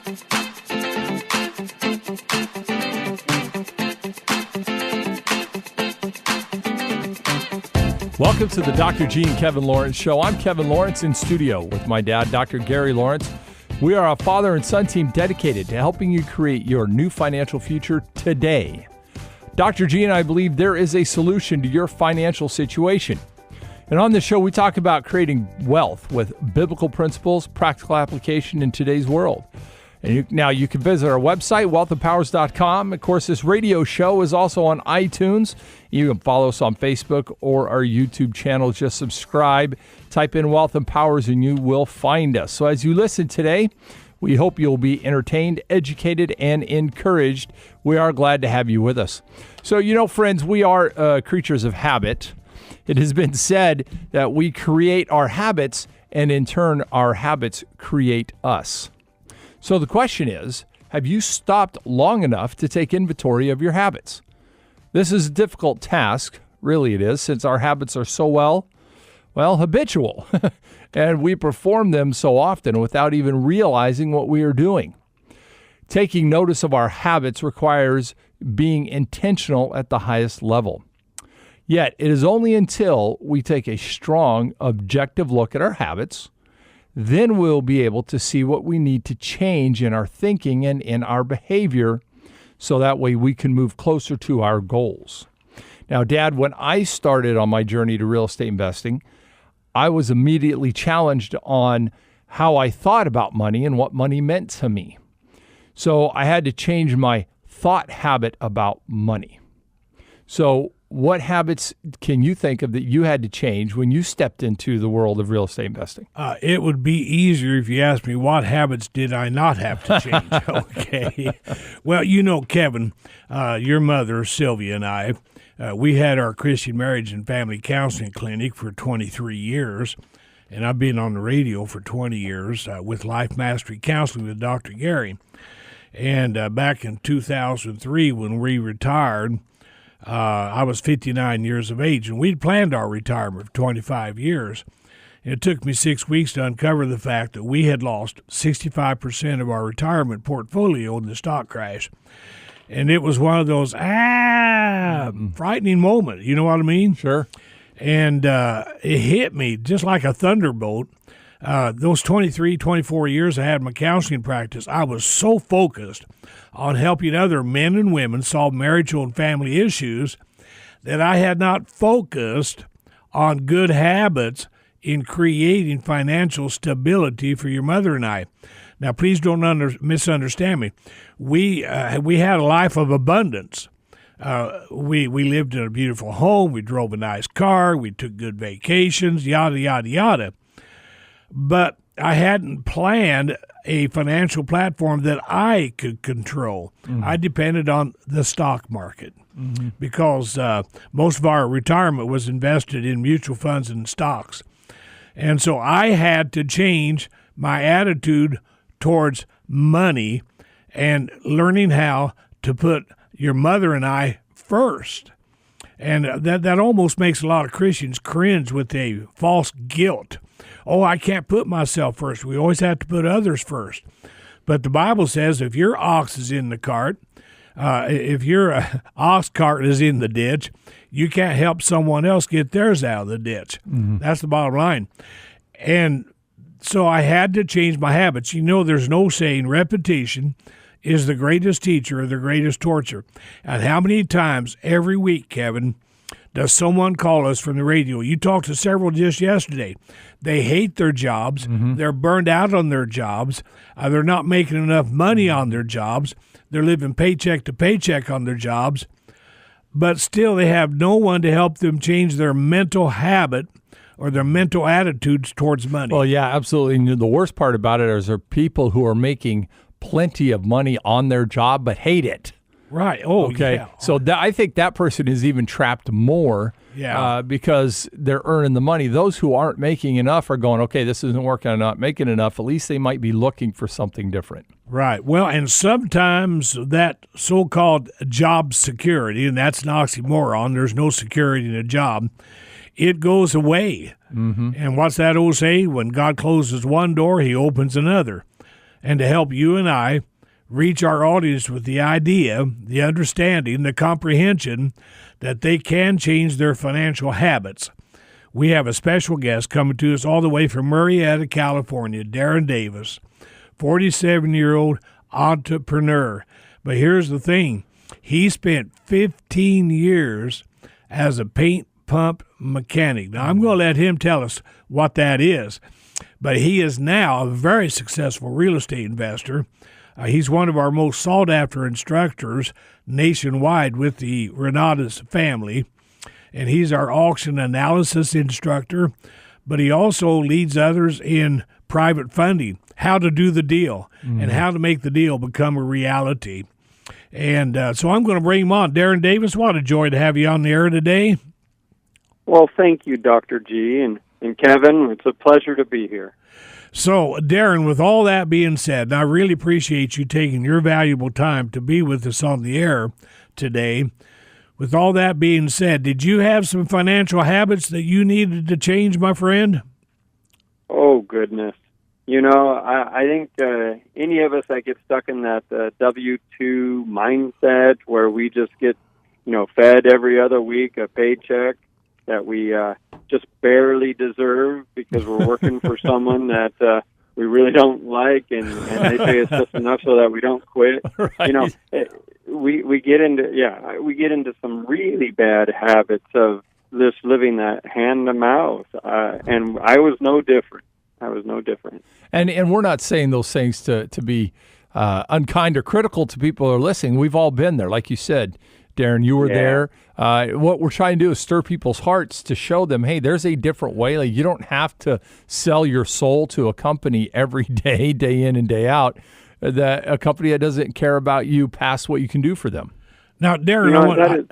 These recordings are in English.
Welcome to the Dr. G and Kevin Lawrence Show. I'm Kevin Lawrence in studio with my dad, Dr. Gary Lawrence. We are a father and son team dedicated to helping you create your new financial future today. Dr. G and I believe there is a solution to your financial situation. And on this show, we talk about creating wealth with biblical principles, practical application in today's world. And now you can visit our website, wealthofpowers.com. Of course, this radio show is also on iTunes. You can follow us on Facebook or our YouTube channel. Just subscribe, type in Wealth and Powers, and you will find us. So as you listen today, we hope you'll be entertained, educated, and encouraged. We are glad to have you with us. So, friends, we are creatures of habit. It has been said that we create our habits, and in turn, our habits create us. So the question is, have you stopped long enough to take inventory of your habits? This is a difficult task, really it is, since our habits are so habitual, and we perform them so often without even realizing what we are doing. Taking notice of our habits requires being intentional at the highest level. Yet, it is only until we take a strong, objective look at our habits, then we'll be able to see what we need to change in our thinking and in our behavior, so that way we can move closer to our goals. Now, Dad, when I started on my journey to real estate investing, I was immediately challenged on how I thought about money and what money meant to me. So I had to change my thought habit about money. So what habits can you think of that you had to change when you stepped into the world of real estate investing? It would be easier if you asked me what habits did I not have to change. Okay. Well, Kevin, your mother, Sylvia, and I, we had our Christian marriage and family counseling clinic for 23 years, and I've been on the radio for 20 years with Life Mastery Counseling with Dr. Gary. And back in 2003, when we retired, I was 59 years of age, and we'd planned our retirement for 25 years. And it took me 6 weeks to uncover the fact that we had lost 65% of our retirement portfolio in the stock crash. And it was one of those, frightening moments. You know what I mean? Sure. And it hit me just like a thunderbolt. Those 23, 24 years I had my counseling practice, I was so focused on helping other men and women solve marital and family issues that I had not focused on good habits in creating financial stability for your mother and I. Now, please don't misunderstand me. We had a life of abundance. We lived in a beautiful home. We drove a nice car. We took good vacations, yada, yada, yada. But I hadn't planned a financial platform that I could control. Mm-hmm. I depended on the stock market because most of our retirement was invested in mutual funds and stocks. And so I had to change my attitude towards money and learning how to put your mother and I first. And that almost makes a lot of Christians cringe with a false guilt. Oh, I can't put myself first. We always have to put others first. But the Bible says if your ox is in the cart, if your ox cart is in the ditch, you can't help someone else get theirs out of the ditch. Mm-hmm. That's the bottom line. And so I had to change my habits. There's no saying repetition is the greatest teacher or the greatest torture. And how many times every week, Kevin, does someone call us from the radio? You talked to several just yesterday. They hate their jobs. Mm-hmm. They're burned out on their jobs. They're not making enough money on their jobs. They're living paycheck to paycheck on their jobs. But still, they have no one to help them change their mental habit or their mental attitudes towards money. Well, yeah, absolutely. And the worst part about it is there are people who are making plenty of money on their job but hate it. Right. Oh, okay. Yeah. So I think that person is even trapped more because they're earning the money. Those who aren't making enough are going, okay, this isn't working, I'm not making enough. At least they might be looking for something different. Right. Well, and sometimes that so-called job security, and that's an oxymoron, there's no security in a job, it goes away. Mm-hmm. And what's that old say? When God closes one door, he opens another. and to help you and I reach our audience with the idea, the understanding, the comprehension that they can change their financial habits. We have a special guest coming to us all the way from Murrieta, California, Darrin Davis, 47-year-old entrepreneur. But here's the thing. He spent 15 years as a paint pump mechanic. Now, I'm going to let him tell us what that is. But he is now a very successful real estate investor. He's one of our most sought-after instructors nationwide with the Renatus family, and he's our auction analysis instructor, but he also leads others in private funding, how to do the deal, and how to make the deal become a reality. And so I'm going to bring him on. Darrin Davis, what a joy to have you on the air today. Well, thank you, Dr. G, and Kevin. It's a pleasure to be here. So, Darrin, with all that being said, and I really appreciate you taking your valuable time to be with us on the air today. With all that being said, did you have some financial habits that you needed to change, my friend? Oh, goodness. You know, I think any of us that get stuck in that W-2 mindset where we just get, fed every other week a paycheck that we just barely deserve because we're working for someone that we really don't like, and they pay us just enough so that we don't quit. Right. We get into some really bad habits of this living that hand to mouth, and I was no different. And we're not saying those things to be unkind or critical to people who are listening. We've all been there, like you said, Darrin. You were there. What we're trying to do is stir people's hearts to show them, hey, there's a different way. Like, you don't have to sell your soul to a company every day, day in and day out. That a company that doesn't care about you past what you can do for them. Now, Darrin,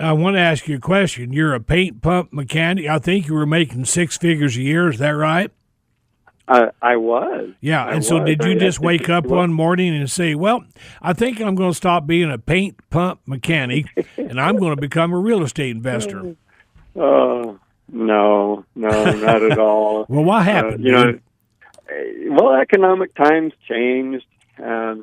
I want to ask you a question. You're a paint pump mechanic. I think you were making six figures a year. Is that right? I was. Yeah, and so did you just wake up one morning and say, well, I think I'm going to stop being a paint pump mechanic and I'm going to become a real estate investor? Oh, no, not at all. Well, what happened? Well, economic times changed. I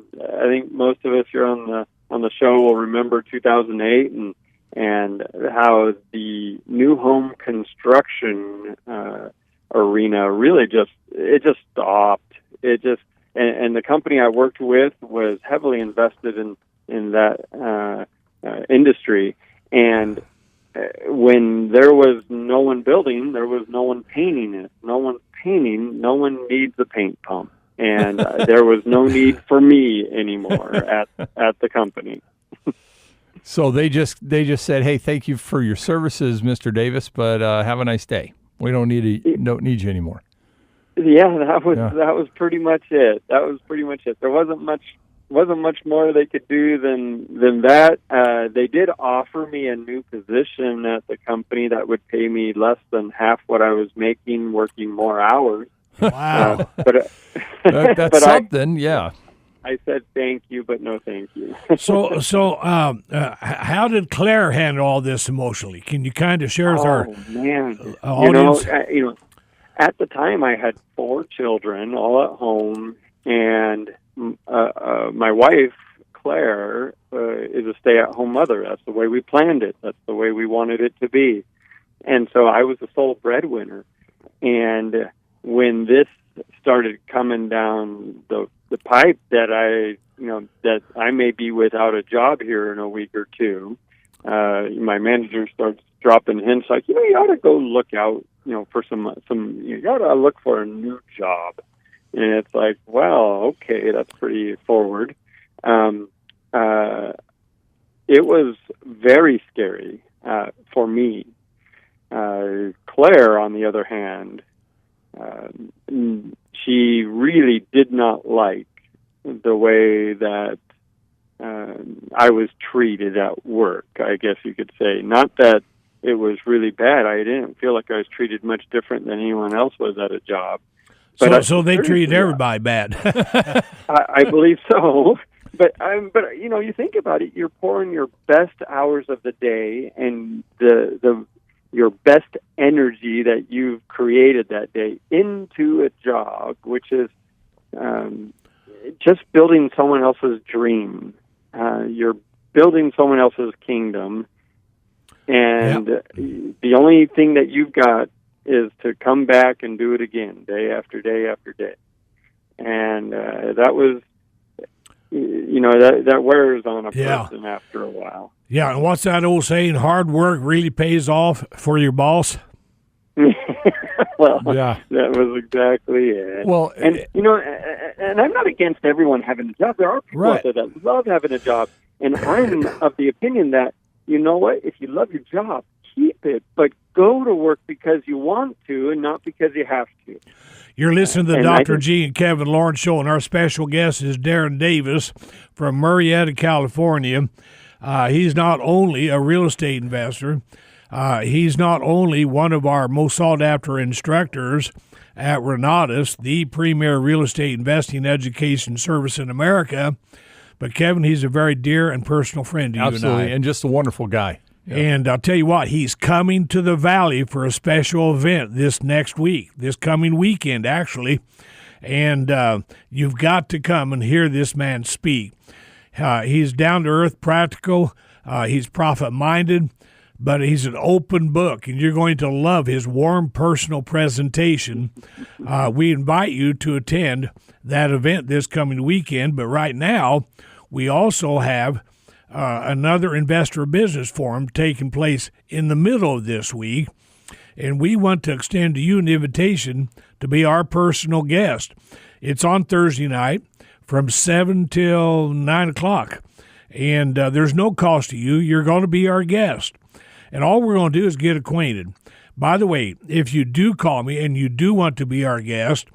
think most of us here on the show will remember 2008 and how the new home construction arena really just stopped. And the company I worked with was heavily invested in that industry. And when there was no one building, there was no one painting it. No one painting, no one needs a paint pump. And there was no need for me anymore at the company. So they just said, hey, thank you for your services, Mr. Davis, but have a nice day. We don't need you anymore. Yeah, that was pretty much it. There wasn't much more they could do than that. They did offer me a new position at the company that would pay me less than half what I was making, working more hours. Wow, but that's something. Yeah. I said thank you, but no thank you. So, how did Claire handle all this emotionally? Can you kind of share with our audience? At the time I had 4 children all at home, and my wife, Claire, is a stay-at-home mother. That's the way we planned it. That's the way we wanted it to be. And so I was the sole breadwinner. And when this started coming down the pipe that I may be without a job here in a week or two, my manager starts dropping hints like, you ought to go look out, for some you ought to look for a new job. And it's like, well, okay, that's pretty forward. It was very scary for me. Claire, on the other hand, she really did not like the way that I was treated at work, I guess you could say. Not that it was really bad. I didn't feel like I was treated much different than anyone else was at a job. But so they treated everybody bad. I believe so. But you think about it. You're pouring your best hours of the day and your best energy that you've created that day into a job, which is just building someone else's dream. You're building someone else's kingdom, and the only thing that you've got is to come back and do it again, day after day after day. And that was, that wears on a person after a while. Yeah, and what's that old saying? Hard work really pays off for your boss. Well, that was exactly it. Well, and and I'm not against everyone having a job. There are people out there that love having a job, and I'm of the opinion that, you know what, if you love your job, keep it, but go to work because you want to and not because you have to. You're listening to the Dr. G and Kevin Lawrence Show, and our special guest is Darrin Davis from Murrieta, California. He's not only a real estate investor, he's not only one of our most sought-after instructors at Renatus, the premier real estate investing education service in America, but Kevin, he's a very dear and personal friend to you and I. Absolutely, and just a wonderful guy. Yeah. And I'll tell you what, he's coming to the Valley for a special event this coming weekend, actually. And you've got to come and hear this man speak. He's down-to-earth, practical. He's profit-minded, but he's an open book, and you're going to love his warm, personal presentation. We invite you to attend that event this coming weekend, but right now we also have another investor business forum taking place in the middle of this week, and we want to extend to you an invitation to be our personal guest. It's on Thursday night from 7 till 9 o'clock, and there's no cost to you. You're going to be our guest, and all we're going to do is get acquainted. By the way, if you do call me and you do want to be our guest,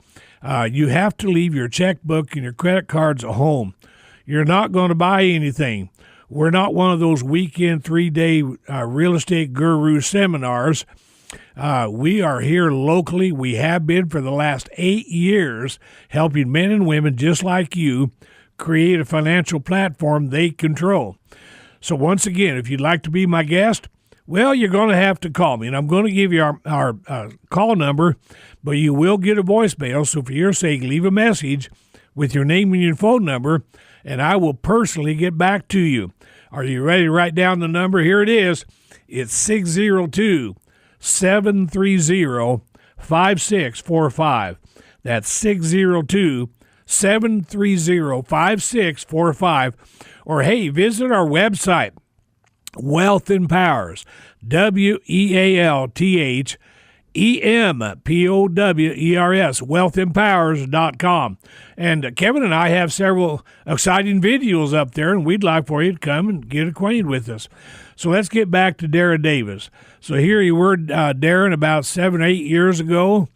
you have to leave your checkbook and your credit cards at home. You're not going to buy anything. We're not one of those weekend 3-day real estate guru seminars. We are here locally. We have been for the last 8 years, helping men and women just like you create a financial platform they control. So once again, if you'd like to be my guest, well, you're going to have to call me, and I'm going to give you our call number, but you will get a voicemail. So for your sake, leave a message with your name and your phone number, and I will personally get back to you. Are you ready to write down the number? Here it is. It's 602-730-5645. That's 602-730-5645. Or, hey, visit our website, Wealth Empowers, WEALTH EMPOWERS, wealthempowers.com. And Kevin and I have several exciting videos up there, and we'd like for you to come and get acquainted with us. So let's get back to Darrin Davis. So here you were, Darrin, about 7 or 8 years ago.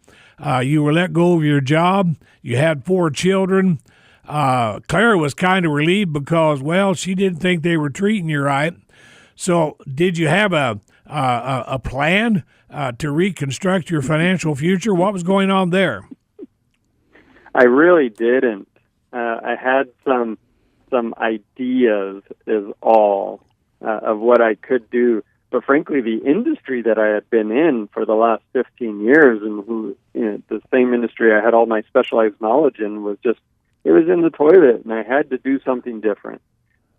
You were let go of your job. You had 4 children. Claire was kind of relieved because, well, she didn't think they were treating you right. So did you have a plan to reconstruct your financial future? What was going on there? I really didn't. I had some ideas is all of what I could do. But frankly, the industry that I had been in for the last 15 years and the same industry I had all my specialized knowledge in it was in the toilet, and I had to do something different.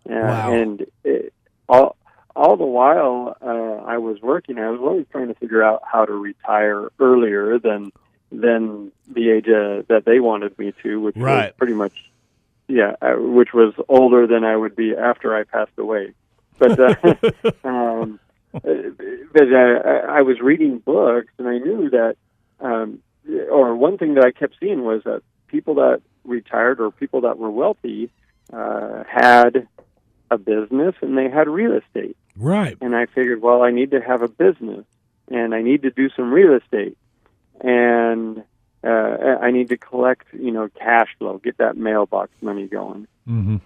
Wow. And all the while I was working, I was always trying to figure out how to retire earlier than the age that they wanted me to, which was pretty much, which was older than I would be after I passed away. But I was reading books, and I knew that, or one thing that I kept seeing was that people that retired or people that were wealthy had a business and they had real estate. Right. And I figured, well, I need to have a business and I need to do some real estate and I need to collect, cash flow, get that mailbox money going. Mm-hmm.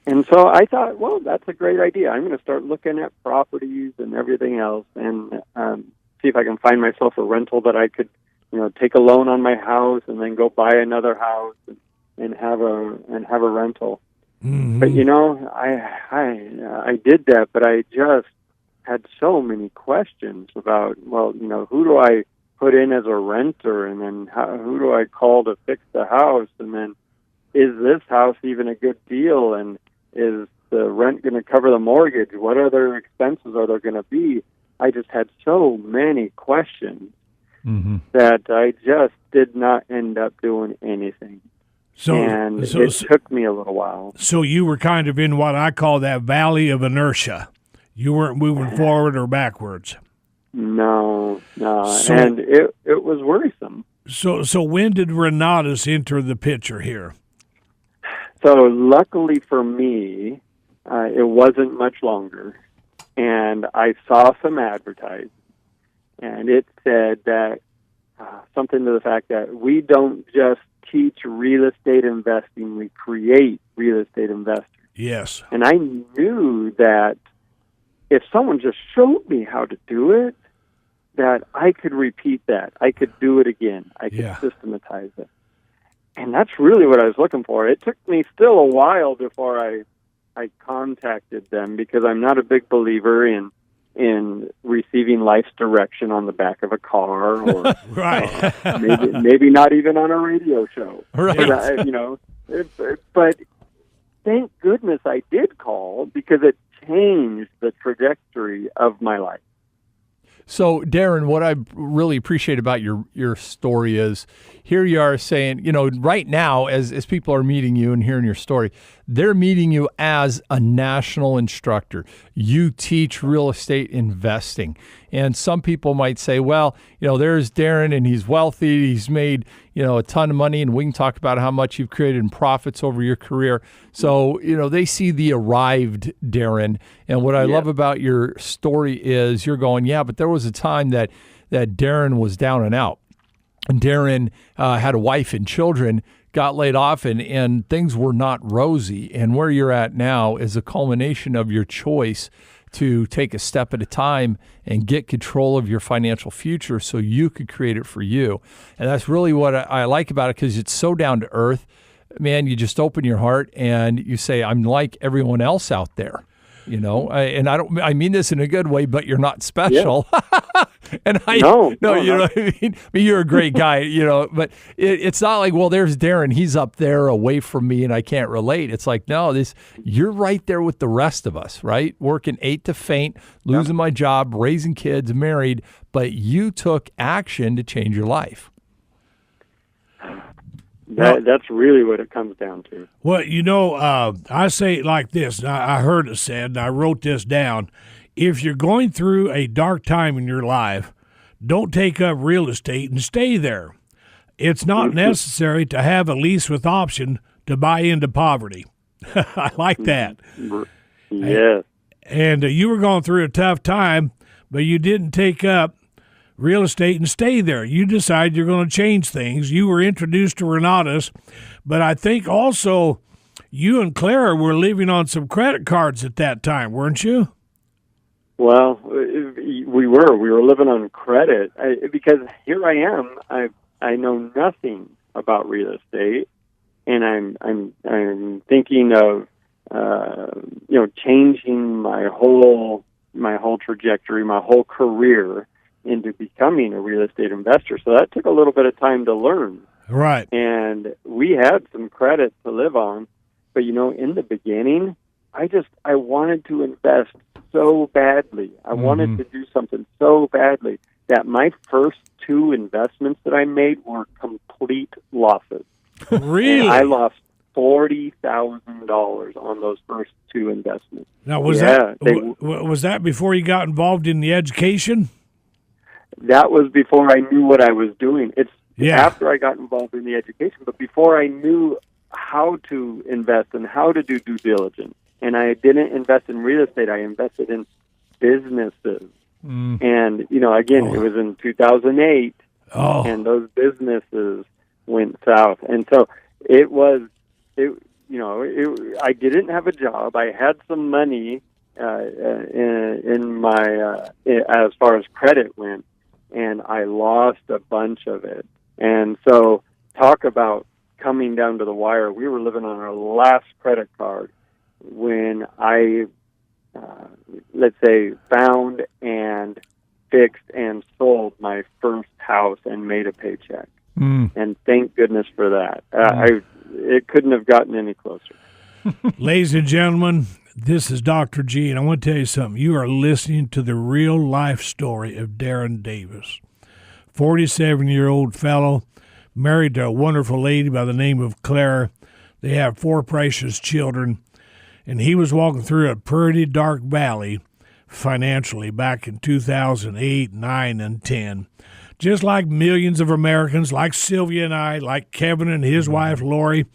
And so I thought, well, that's a great idea. I'm going to start looking at properties and everything else and see if I can find myself a rental that I could, take a loan on my house and then go buy another house and have a rental. Mm-hmm. But I did that, but I just had so many questions about, well, who do I put in as a renter, and then who do I call to fix the house, and then is this house even a good deal? And is the rent going to cover the mortgage? What other expenses are there going to be? I just had so many questions that I just did not end up doing anything. It took me a little while. So you were kind of in what I call that valley of inertia. You weren't moving forward or backwards. No. And it was worrisome. So when did Renatus enter the picture here? So luckily for me, it wasn't much longer. And I saw some advertising. And it said that something to the fact that we don't just teach real estate investing, we create real estate investors. Yes. And I knew that if someone just showed me how to do it, that I could repeat that. I could do it again. I could systematize it. And that's really what I was looking for. It took me still a while before I contacted them, because I'm not a big believer in receiving life's direction on the back of a car, or right. maybe not even on a radio show. Right. But thank goodness I did call, because it changed the trajectory of my life. So, Darren, what I really appreciate about your story is here you are saying, right now, as people are meeting you and hearing your story, they're meeting you as a national instructor. You teach real estate investing. And some people might say, well, there's Darren and he's wealthy. He's made, a ton of money, and we can talk about how much you've created in profits over your career. So, they see the arrived Darren. And what I love about your story is you're going, but there was a time that Darren was down and out. And Darren had a wife and children, got laid off, and things were not rosy. And where you're at now is a culmination of your choice to take a step at a time and get control of your financial future so you could create it for you. And that's really what I like about it, because it's so down to earth. Man, you just open your heart and you say, I'm like everyone else out there. And I mean this in a good way, but you're not special. Yeah. And no, you know what I mean? You're a great guy, but it's not like, well, there's Darren, he's up there away from me and I can't relate. It's like, no, you're right there with the rest of us, right? Working 8 to faint, losing my job, raising kids, married, but you took action to change your life. That's really what it comes down to. Well, I say it like this. I heard it said, and I wrote this down. If you're going through a dark time in your life, don't take up real estate and stay there. It's not necessary to have a lease with option to buy into poverty. I like that. Yes. And you were going through a tough time, but you didn't take up real estate and stay there. You decided you're going to change things. You were introduced to Renatus, but I think also you and Clara were living on some credit cards at that time, weren't you? Well, we were living on credit because here I am. I know nothing about real estate, and I'm thinking of changing my whole trajectory, my whole career into becoming a real estate investor. So that took a little bit of time to learn. Right. And we had some credit to live on, but in the beginning, I wanted to invest so badly. I wanted to do something so badly that my first 2 investments that I made were complete losses. Really? And I lost $40,000 on those first 2 investments. Now, was that before you got involved in the education? That was before I knew what I was doing. It's after I got involved in the education, but before I knew how to invest and how to do due diligence. And I didn't invest in real estate. I invested in businesses. And, again, it was in 2008, and those businesses went south. And so I didn't have a job. I had some money in my as far as credit went, and I lost a bunch of it. And so talk about coming down to the wire. We were living on our last credit card when I, let's say, found and fixed and sold my first house and made a paycheck. And thank goodness for that. it couldn't have gotten any closer. Ladies and gentlemen, this is Dr. G, and I want to tell you something. You are listening to the real-life story of Darrin Davis, 47-year-old fellow, married to a wonderful lady by the name of Claire. They have 4 precious children, and he was walking through a pretty dark valley financially back in 2008, 9, and 10. Just like millions of Americans, like Sylvia and I, like Kevin and his wife Lori,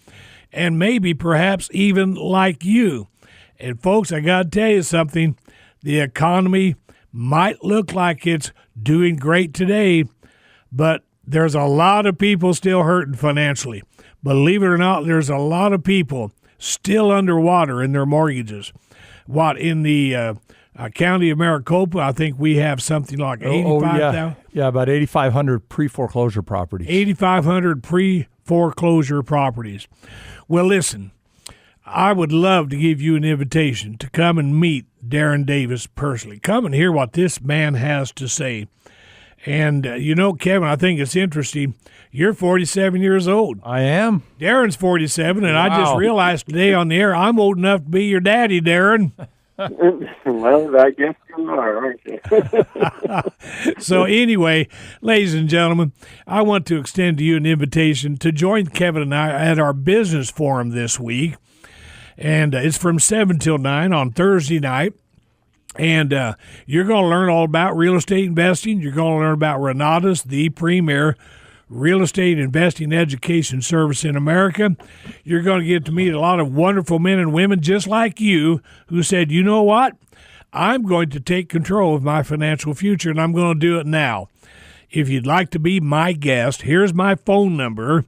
and maybe perhaps even like you. And folks, I got to tell you something. The economy might look like it's doing great today, but there's a lot of people still hurting financially. Believe it or not, there's a lot of people still underwater in their mortgages. In the county of Maricopa, I think we have something like 85,000. Yeah, about 8,500 pre-foreclosure properties. 8,500 pre-foreclosure properties. Well, listen, I would love to give you an invitation to come and meet Darrin Davis personally. Come and hear what this man has to say. And, Kevin, I think it's interesting. You're 47 years old. I am. Darren's 47, and Wow. I just realized today on the air I'm old enough to be your daddy, Darrin. Well, I guess you are, aren't you? So anyway, ladies and gentlemen, I want to extend to you an invitation to join Kevin and I at our business forum this week. And it's from 7 till 9 on Thursday night. And you're going to learn all about real estate investing. You're going to learn about Renatus, the premier real estate investing education service in America. You're going to get to meet a lot of wonderful men and women just like you who said, you know what? I'm going to take control of my financial future, and I'm going to do it now. If you'd like to be my guest, here's my phone number.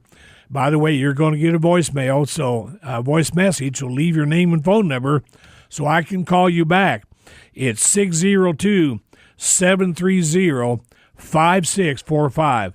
By the way, you're going to get a voicemail, so a voice message, so leave your name and phone number so I can call you back. It's 602-730-5645.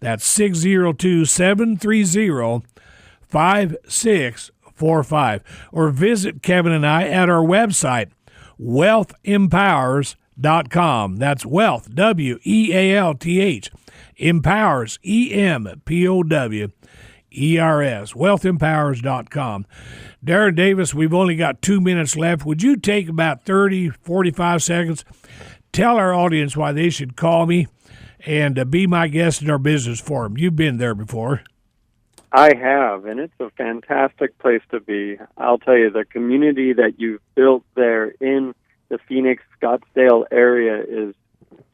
That's 602-730-5645. Or visit Kevin and I at our website, wealthempowers.com. That's wealth, W-E-A-L-T-H, empowers, E-M-P-O-W-E-R-S, wealthempowers.com. Darrin Davis, we've only got 2 minutes left. Would you take about 30, 45 seconds, tell our audience why they should call me and be my guest in our business forum? You've been there before. I have, and it's a fantastic place to be. I'll tell you, the community that you've built there in the Phoenix, Scottsdale area is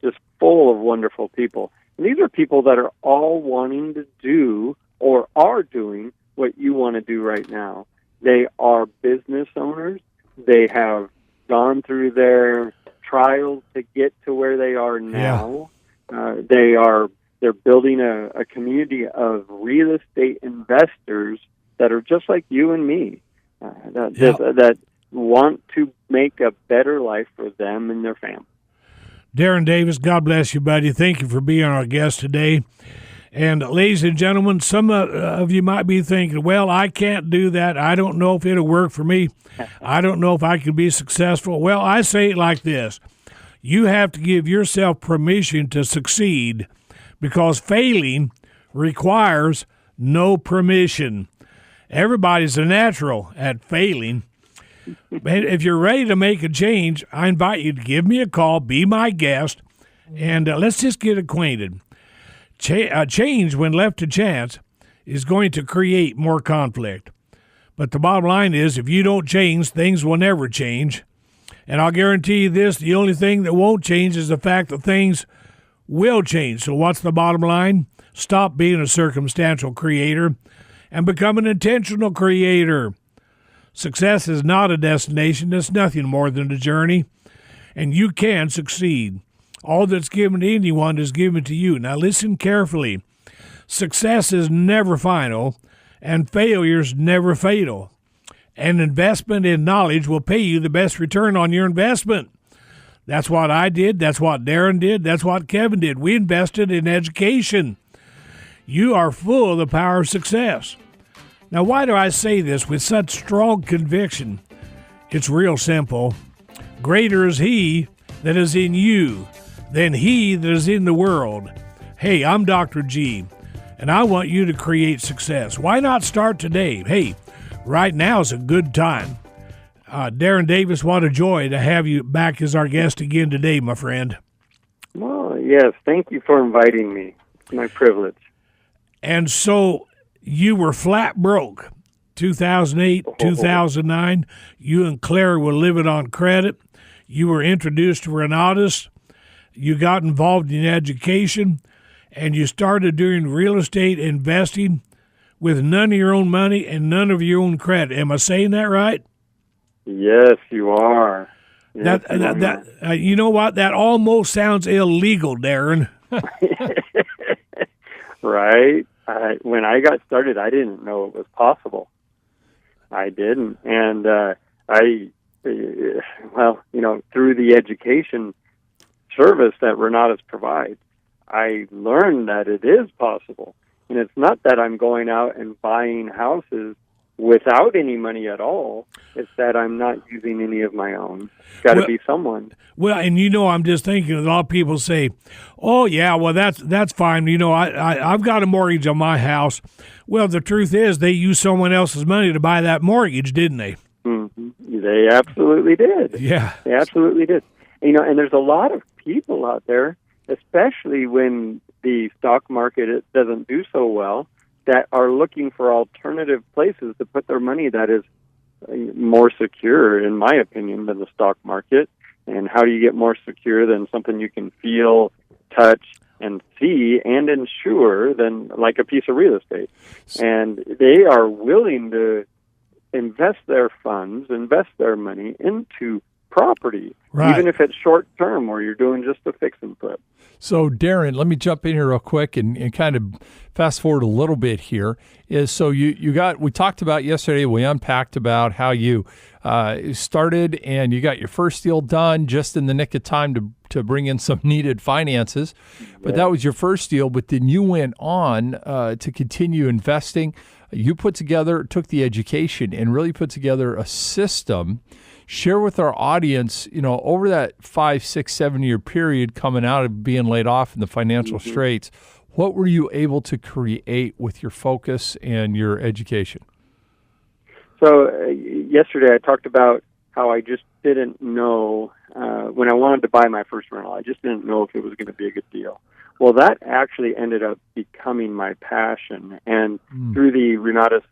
just full of wonderful people. And these are people that are all wanting to do or are doing what you want to do right now. They are business owners. They have gone through their trials to get to where they are now. Yeah. They're building a community of real estate investors that are just like you and me, that want to make a better life for them and their family. Darrin Davis, God bless you, buddy. Thank you for being our guest today. And ladies and gentlemen, some of you might be thinking, well, I can't do that. I don't know if it'll work for me. I don't know if I can be successful. Well, I say it like this. You have to give yourself permission to succeed, because failing requires no permission. Everybody's a natural at failing. If you're ready to make a change, I invite you to give me a call, be my guest, and let's just get acquainted. Change, when left to chance, is going to create more conflict. But the bottom line is, if you don't change, things will never change. And I'll guarantee you this, the only thing that won't change is the fact that things will change. So what's the bottom line? Stop being a circumstantial creator and become an intentional creator. Success is not a destination. It's nothing more than a journey. And you can succeed. All that's given to anyone is given to you. Now listen carefully. Success is never final, and failure is never fatal. An investment in knowledge will pay you the best return on your investment. That's what I did. That's what Darrin did. That's what Kevin did. We invested in education. You are full of the power of success. Now, why do I say this with such strong conviction? It's real simple. Greater is he that is in you than he that is in the world. Hey, I'm Dr. G. and I want you to create success. Why not start today? Hey, right now is a good time. Darrin Davis, what a joy to have you back as our guest again today, my friend. Well, yes, thank you for inviting me. It's my privilege. And so you were flat broke. 2008, 2009, you and Claire were living on credit. You were introduced to Renatus. You got involved in education, and you started doing real estate investing with none of your own money and none of your own credit. Am I saying that right? Yes, you are. Yes, you know what? That almost sounds illegal, Darrin. Right? When I got started, I didn't know it was possible. I didn't. And through the education service that Renatus provides, I learned that it is possible. And it's not that I'm going out and buying houses without any money at all. It's that I'm not using any of my own. It's got to be someone. Well, and I'm just thinking, a lot of people say, "Oh yeah, well that's fine." I've got a mortgage on my house. Well, the truth is, they used someone else's money to buy that mortgage, didn't they? Mm-hmm. They absolutely did. Yeah, they absolutely did. And there's a lot of people out there, especially when the stock market doesn't do so well, that are looking for alternative places to put their money that is more secure, in my opinion, than the stock market. And how do you get more secure than something you can feel, touch, and see and insure than like a piece of real estate? And they are willing to invest their funds, invest their money into property, right, even if it's short term or you're doing just a fix and flip. So, Darrin, let me jump in here real quick and kind of fast forward a little bit here. We talked about yesterday, we unpacked about how you started and you got your first deal done just in the nick of time to bring in some needed finances. But that was your first deal. But then you went on to continue investing. You took the education and really put together a system. Share with our audience, over that 5, 6, 7 year period coming out of being laid off in the financial straits, what were you able to create with your focus and your education? So yesterday I talked about how I just didn't know, when I wanted to buy my first rental, I just didn't know if it was going to be a good deal. Well, that actually ended up becoming my passion. And through the Renatus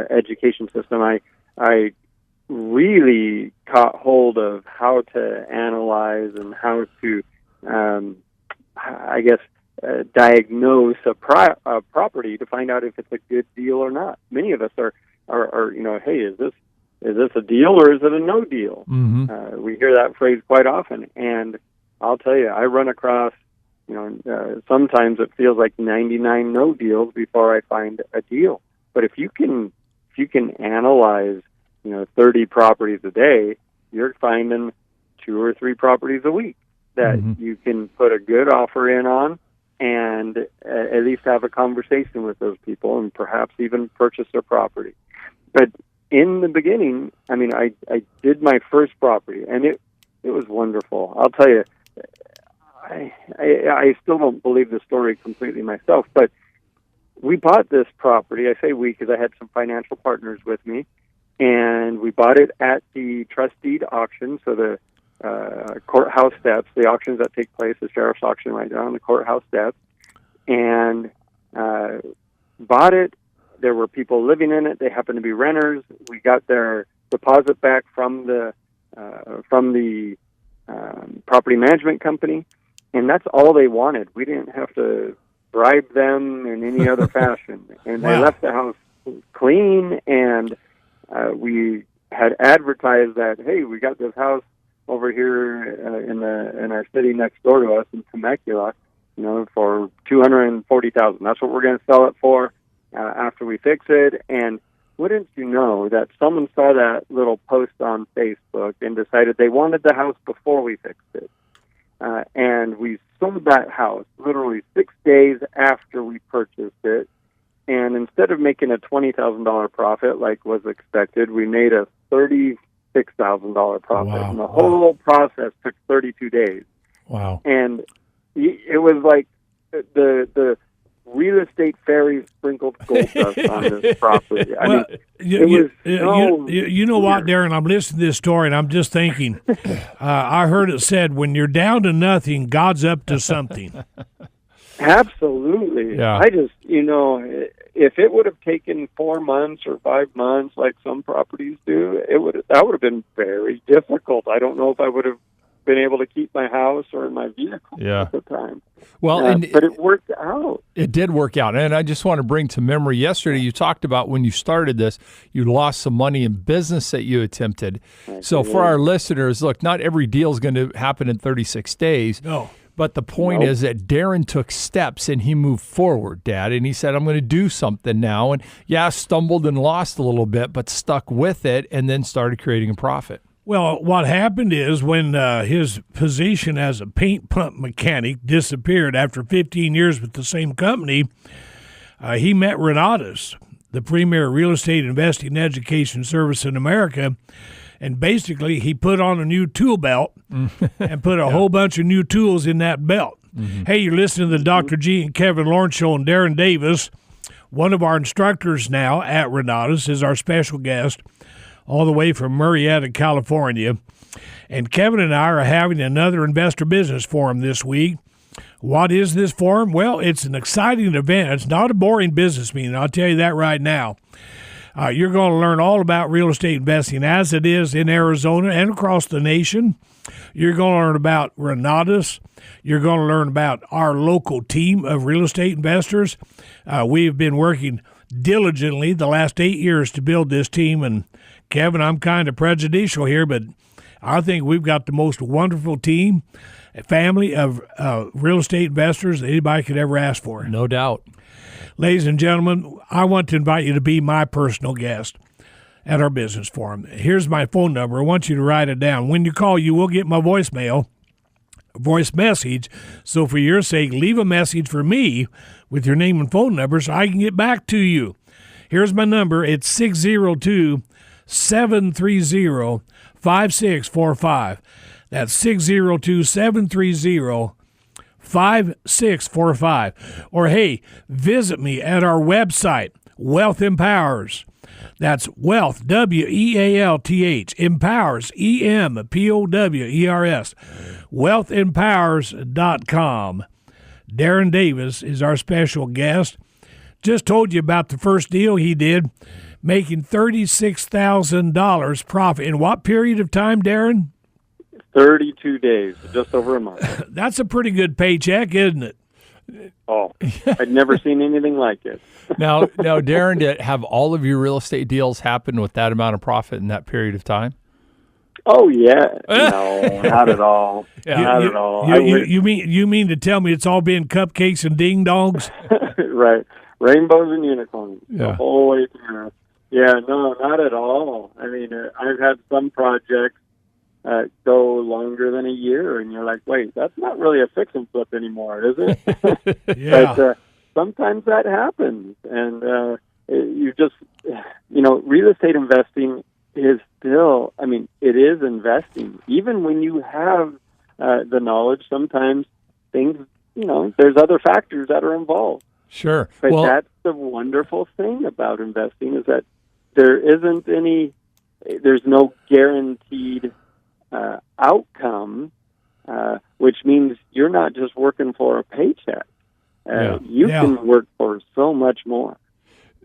education system, I really caught hold of how to analyze and how to, diagnose a property to find out if it's a good deal or not. Many of us are hey, is this a deal or is it a no deal? Mm-hmm. We hear that phrase quite often, and I'll tell you, I run across, sometimes it feels like 99 no deals before I find a deal. But if you can analyze 30 properties a day, you're finding 2 or 3 properties a week that you can put a good offer in on and at least have a conversation with those people and perhaps even purchase their property. But in the beginning, I did my first property, and it was wonderful. I'll tell you, I still don't believe the story completely myself, but we bought this property. I say we because I had some financial partners with me. And we bought it at the trust deed auction, so the courthouse steps, the auctions that take place, the sheriff's auction right down on the courthouse steps, and bought it. There were people living in it. They happened to be renters. We got their deposit back from the property management company, and that's all they wanted. We didn't have to bribe them in any other fashion, and they left the house clean. And we had advertised that, hey, we got this house over here in our city next door to us in Temecula, for $240,000. That's what we're going to sell it for after we fix it. And wouldn't you know that someone saw that little post on Facebook and decided they wanted the house before we fixed it. And we sold that house literally 6 days after we purchased it. And instead of making a $20,000 profit like was expected, we made a $36,000 profit. Wow. And the whole process took 32 days. Wow. And it was like the real estate fairies sprinkled gold dust on this property. I mean, you know what, Darren? I'm listening to this story, and I'm just thinking. I heard it said, "When you're down to nothing, God's up to something." Absolutely. Yeah. I just, if it would have taken 4 months or 5 months, like some properties do, that would have been very difficult. I don't know if I would have been able to keep my house or my vehicle at the time. Well, but it worked out. It did work out. And I just want to bring to memory, yesterday you talked about when you started this, you lost some money in business that you attempted. So for our listeners, look, not every deal is going to happen in 36 days. No. But the point is that Darren took steps and he moved forward, Dad. And he said, I'm going to do something now. And stumbled and lost a little bit, but stuck with it and then started creating a profit. Well, what happened is when his position as a paint pump mechanic disappeared after 15 years with the same company, he met Renatus, the premier real estate investing education service in America, and basically he put on a new tool belt and put a whole bunch of new tools in that belt. Mm-hmm. Hey, you're listening to the Dr. G and Kevin Lawrence Show, and Darrin Davis, one of our instructors now at Renatus, is our special guest, all the way from Murrieta, California. And Kevin and I are having another investor business forum this week. What is this forum? Well, it's an exciting event. It's not a boring business meeting. I'll tell you that right now. You're going to learn all about real estate investing as it is in Arizona and across the nation. You're going to learn about Renatus. You're going to learn about our local team of real estate investors. We've been working diligently the last 8 years to build this team, and Kevin, I'm kind of prejudicial here, but I think we've got the most wonderful team, family of real estate investors that anybody could ever ask for. No doubt. Ladies and gentlemen, I want to invite you to be my personal guest at our business forum. Here's my phone number. I want you to write it down. When you call, you will get my voice message. So for your sake, leave a message for me with your name and phone number so I can get back to you. Here's my number. It's 602-730-5645. That's 602-730-5645. Or, hey, visit me at our website, Wealth Empowers. That's Wealth, W-E-A-L-T-H, Empowers, E-M-P-O-W-E-R-S, wealthempowers.com. Darrin Davis is our special guest. Just told you about the first deal he did, making $36,000 profit. In what period of time, Darrin? 32 days, just over a month. That's a pretty good paycheck, isn't it? Oh, I'd never seen anything like it. Now, Darrin, did have all of your real estate deals happen with that amount of profit in that period of time? Oh, yeah. No, not at all. Not at all. You mean to tell me it's all been cupcakes and ding dongs? Right. Rainbows and unicorns Yeah. the whole way through. Yeah, no, not at all. I mean, I've had some projects go longer than a year, and you're like, wait, that's not really a fix and flip anymore, is it? Yeah. But sometimes that happens, and you just, real estate investing is still, I mean, it is investing. Even when you have the knowledge, sometimes things, there's other factors that are involved. Sure. But well, that's the wonderful thing about investing is that there's no guaranteed outcome, which means you're not just working for a paycheck. You can work for so much more.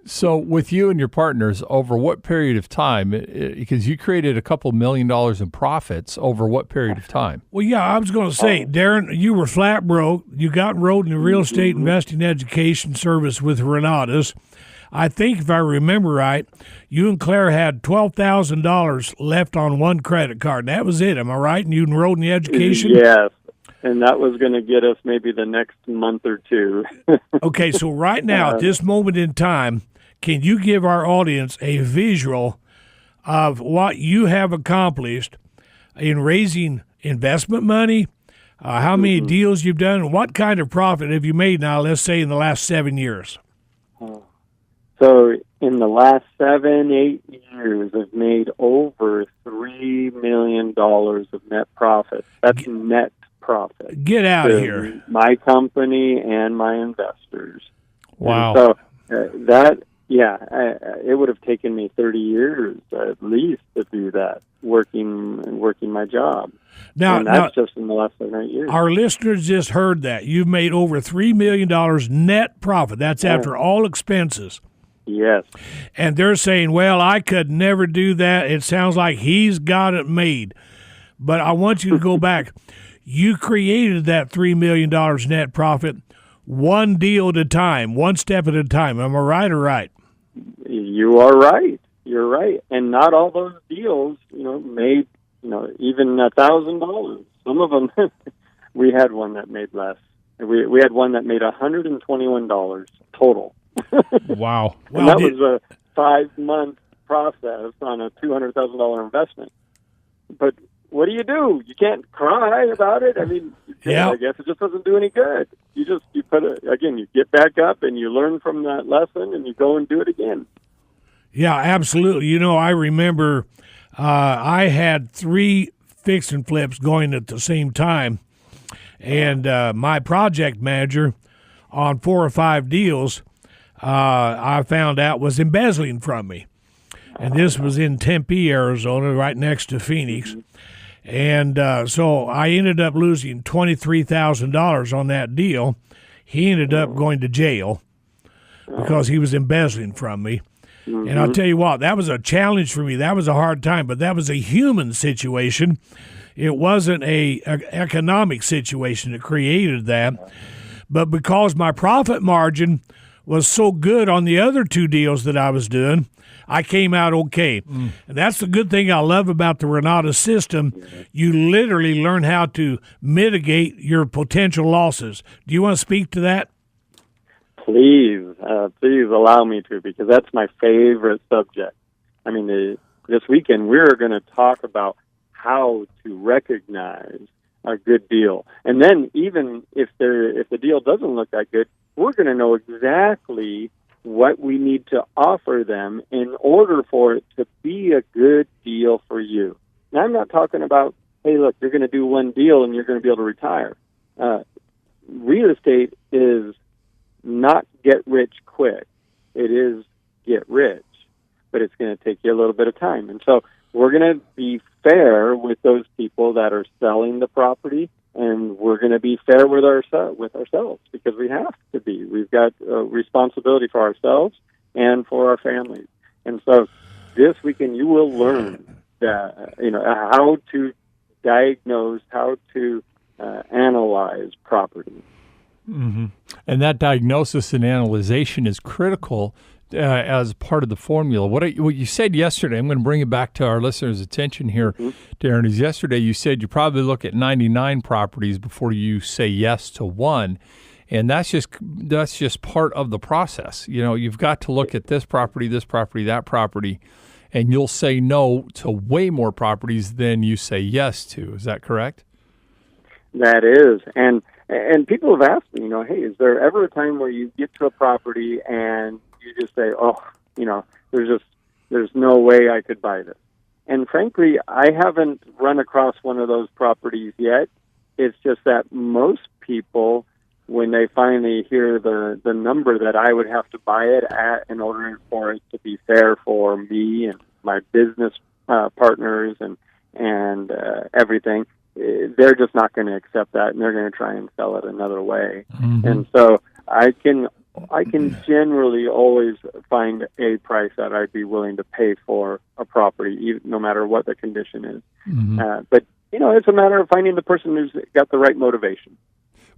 So with you and your partners, over what period of time, because you created a couple $1 million in profits, over what period of time? Well, yeah, I was going to say, Darrin, you were flat broke. You got enrolled in the real estate investing education service with Renatus. I think if I remember right, you and Claire had $12,000 left on one credit card. That was it. Am I right? And you enrolled in the education? Yes. And that was going to get us maybe the next month or two. Okay, so right now, at this moment in time, can you give our audience a visual of what you have accomplished in raising investment money, how many deals you've done, and what kind of profit have you made now, let's say, in the last 7 years? So in the last 7-8 years, I've made over $3 million of net profit. That's net profit. Get out of here. My company and my investors. Wow. And so it would have taken me 30 years at least to do that, working my job. And that's just in the last 7 or 8 years. Our listeners just heard that. You've made over $3 million net profit. That's after all expenses. Yes. And they're saying, well, I could never do that. It sounds like he's got it made. But I want you to go back. You created that $3 million net profit one deal at a time, one step at a time. Am I right or right? You are right. You're right. And not all those deals, made, even $1,000. Some of them, we had one that made less. We had one that made $121 total. Wow. And that was a 5-month process on a $200,000 investment. But what do? You can't cry about it. I mean, I guess it just doesn't do any good. You get back up and you learn from that lesson and you go and do it again. Yeah, absolutely. I remember I had 3 fix and flips going at the same time, and my project manager on 4 or 5 deals, I found out was embezzling from me. And this was in Tempe, Arizona, right next to Phoenix. And so I ended up losing $23,000 on that deal. He ended up going to jail because he was embezzling from me. And I'll tell you what, that was a challenge for me. That was a hard time, but that was a human situation. It wasn't a economic situation that created that. But because my profit margin was so good on the other 2 deals that I was doing, I came out okay. And that's the good thing I love about the Renatus system. You literally learn how to mitigate your potential losses. Do you want to speak to that? Please allow me to, because that's my favorite subject. I mean, this weekend we're going to talk about how to recognize a good deal. And then even if the deal doesn't look that good, we're going to know exactly what we need to offer them in order for it to be a good deal for you. Now, I'm not talking about, hey, look, you're going to do one deal and you're going to be able to retire. Real estate is not get rich quick. It is get rich, but it's going to take you a little bit of time. And so we're going to be fair with those people that are selling the property, and we're going to be fair with ourselves, because we have to be. We've got a responsibility for ourselves and for our families. And so this weekend you will learn that, how to diagnose, how to analyze property. Mm-hmm. And that diagnosis and analyzation is critical as part of the formula. What you said yesterday, I'm going to bring it back to our listeners' attention here, Darren, is yesterday you said you probably look at 99 properties before you say yes to one. And that's just part of the process. You've got to look at this property, that property, and you'll say no to way more properties than you say yes to. Is that correct? That is. And people have asked me, hey, is there ever a time where you get to a property and you just say, there's no way I could buy this? And frankly, I haven't run across one of those properties yet. It's just that most people, when they finally hear the number that I would have to buy it at in order for it to be fair for me and my business partners and everything, they're just not going to accept that, and they're going to try and sell it another way. Mm-hmm. And so I can generally always find a price that I'd be willing to pay for a property, even, no matter what the condition is. Mm-hmm. But it's a matter of finding the person who's got the right motivation.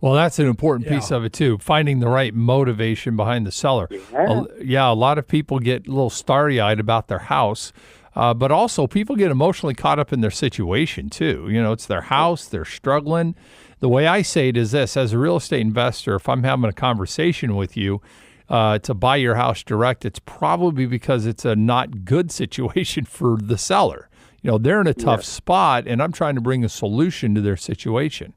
Well, that's an important piece of it, too, finding the right motivation behind the seller. A lot of people get a little starry-eyed about their house, but also people get emotionally caught up in their situation, too. It's their house, they're struggling. The way I say it is this: as a real estate investor, if I'm having a conversation with you to buy your house direct, it's probably because it's a not good situation for the seller. They're in a tough spot, and I'm trying to bring a solution to their situation.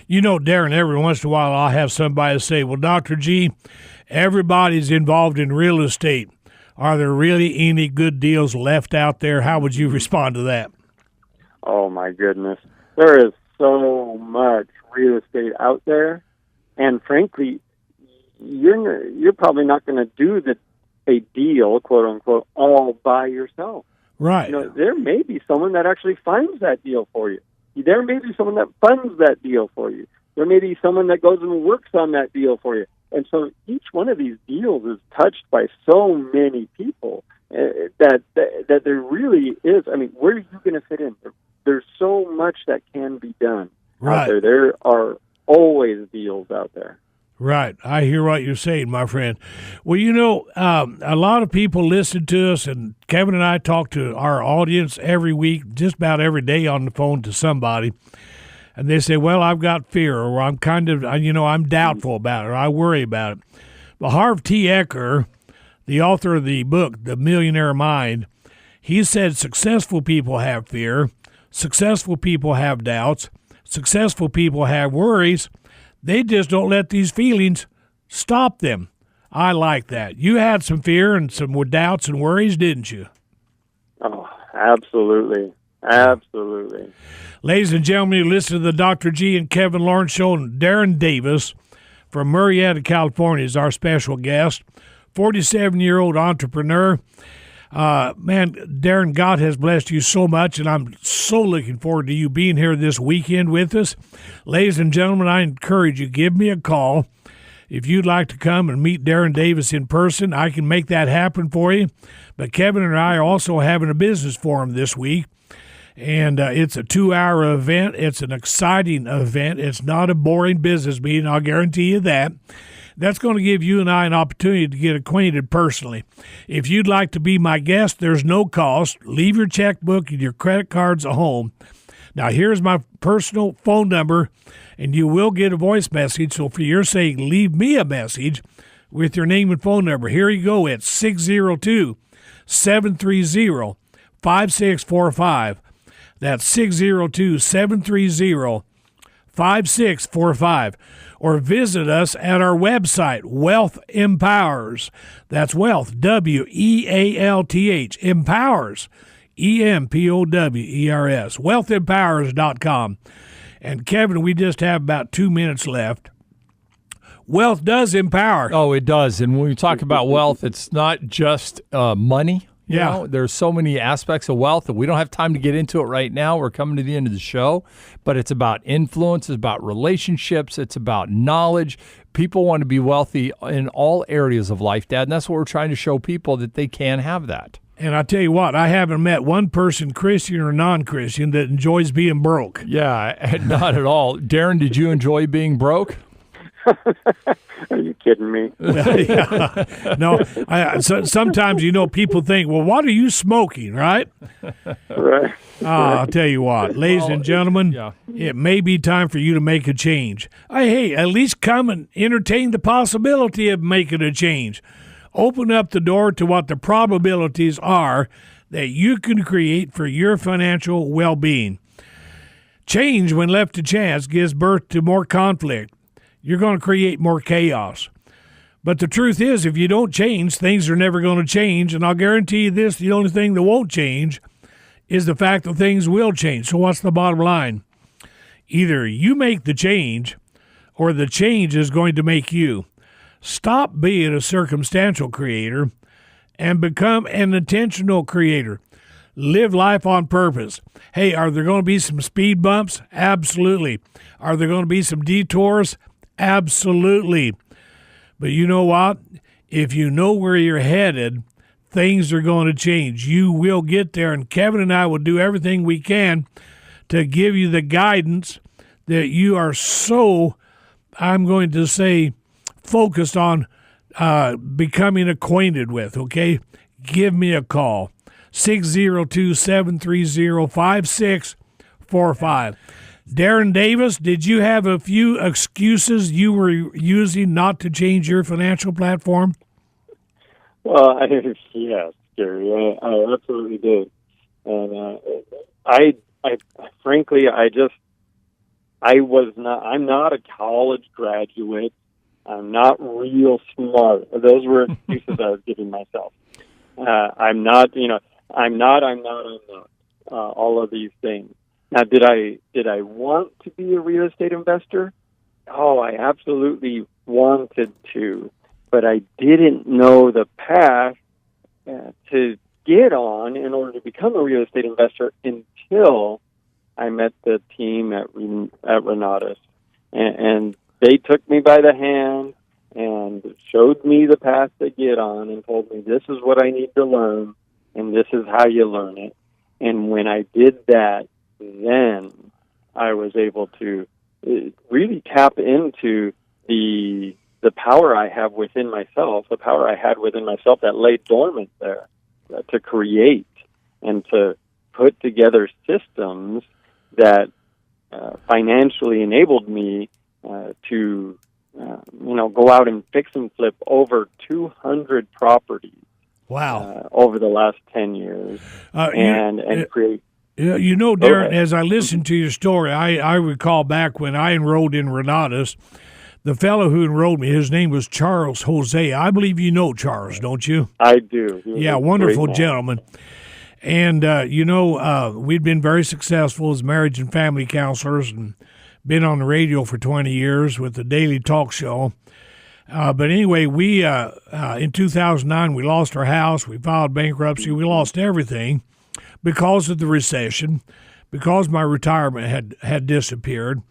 Darren, every once in a while I'll have somebody say, well, Dr. G, everybody's involved in real estate. Are there really any good deals left out there? How would you respond to that? Oh, my goodness. There is so much real estate out there. And frankly, you're probably not going to do a deal, quote unquote, all by yourself. Right. There may be someone that actually finds that deal for you. There may be someone that funds that deal for you. There may be someone that goes and works on that deal for you. And so each one of these deals is touched by so many people that there really is. I mean, where are you going to fit in? There's so much that can be done out there. There are always deals out there. Right. I hear what you're saying, my friend. Well, a lot of people listen to us, and Kevin and I talk to our audience every week, just about every day on the phone to somebody. And they say, well, I've got fear, or I'm I'm doubtful about it, or I worry about it. But Harv T. Eker, the author of the book, The Millionaire Mind, he said successful people have fear, successful people have doubts, successful people have worries. They just don't let these feelings stop them. I like that. You had some fear and some doubts and worries, didn't you? Oh, absolutely. Absolutely. Ladies and gentlemen, you listen to the Dr. G and Kevin Lawrence Show. Darrin Davis from Murrieta, California is our special guest. 47-year-old entrepreneur. Man, Darrin, God has blessed you so much, and I'm so looking forward to you being here this weekend with us. Ladies and gentlemen, I encourage you, give me a call. If you'd like to come and meet Darrin Davis in person, I can make that happen for you. But Kevin and I are also having a business forum this week, and it's a 2-hour event. It's an exciting event. It's not a boring business meeting, I'll guarantee you that. That's going to give you and I an opportunity to get acquainted personally. If you'd like to be my guest, there's no cost. Leave your checkbook and your credit cards at home. Now, here's my personal phone number, and you will get a voice message. So for your sake, leave me a message with your name and phone number. Here you go. It's 602-730-5645. That's 602-730-5645. Or visit us at our website, Wealth Empowers. That's Wealth, W-E-A-L-T-H, Empowers, E-M-P-O-W-E-R-S, wealthempowers.com. And Kevin, we just have about 2 minutes left. Wealth does empower. Oh, it does. And when we talk about wealth, it's not just money. There's so many aspects of wealth that we don't have time to get into it right now. We're coming to the end of the show, but it's about influence, it's about relationships, it's about knowledge. People want to be wealthy in all areas of life, Dad, and that's what we're trying to show people, that they can have that. And I tell you what, I haven't met one person, Christian or non-Christian, that enjoys being broke. Yeah, not at all. Darrin, did you enjoy being broke? Are you kidding me? No, sometimes, people think, well, what are you smoking, right? Right. I'll tell you what, ladies and gentlemen, it may be time for you to make a change. Hey, at least come and entertain the possibility of making a change. Open up the door to what the probabilities are that you can create for your financial well-being. Change, when left to chance, gives birth to more conflict. You're going to create more chaos. But the truth is, if you don't change, things are never going to change. And I'll guarantee you this, the only thing that won't change is the fact that things will change. So what's the bottom line? Either you make the change or the change is going to make you. Stop being a circumstantial creator and become an intentional creator. Live life on purpose. Hey, are there going to be some speed bumps? Absolutely. Are there going to be some detours? Absolutely. But you know what? If you know where you're headed, things are going to change. You will get there, and Kevin and I will do everything we can to give you the guidance that you are so, I'm going to say, focused on becoming acquainted with, okay? Give me a call. 602-730-5645. Darrin Davis, did you have a few excuses you were using not to change your financial platform? Well, yes, Gary, I absolutely did. And I frankly, I'm not a college graduate. I'm not real smart. Those were excuses I was giving myself. I'm not, all of these things. Now, did I want to be a real estate investor? Oh, I absolutely wanted to, but I didn't know the path to get on in order to become a real estate investor until I met the team at Renatus. And they took me by the hand and showed me the path to get on and told me this is what I need to learn and this is how you learn it. And when I did that, then I was able to really tap into the power I have within myself, the power I had within myself that lay dormant there, to create and to put together systems that financially enabled me to go out and fix and flip over 200 properties. Wow! Over the last 10 years, and create. Darren, as I listened to your story, I recall back when I enrolled in Renatus, the fellow who enrolled me, his name was Charles Jose. I believe you know Charles, don't you? I do. Yeah, wonderful gentleman. And, we'd been very successful as marriage and family counselors and been on the radio for 20 years with the daily talk show. But anyway, we in 2009, we lost our house. We filed bankruptcy. We lost everything because of the recession, because my retirement had disappeared.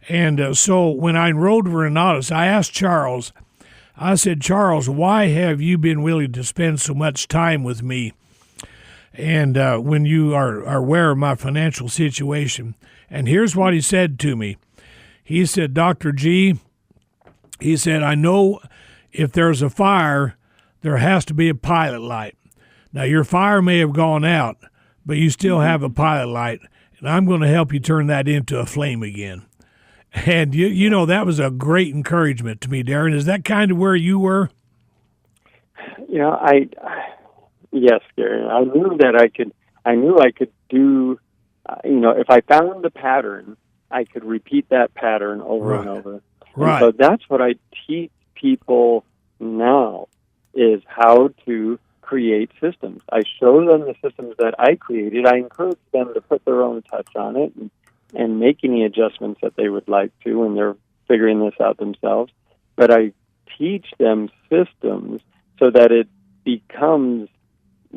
And so when I enrolled in Renatus, I asked Charles, I said, Charles, why have you been willing to spend so much time with me? And when you are aware of my financial situation. And here's what he said to me. He said, Dr. G, he said, I know if there's a fire, there has to be a pilot light. Now, your fire may have gone out, but you still have a pilot light, and I'm going to help you turn that into a flame again. And, that was a great encouragement to me, Darren. Is that kind of where you were? Yes, Gary. I knew that I could do, if I found the pattern, I could repeat that pattern over and over. Right. And so that's what I teach people now, is how to create systems. I show them the systems that I created. I encourage them to put their own touch on it and make any adjustments that they would like to when they're figuring this out themselves. But I teach them systems so that it becomes,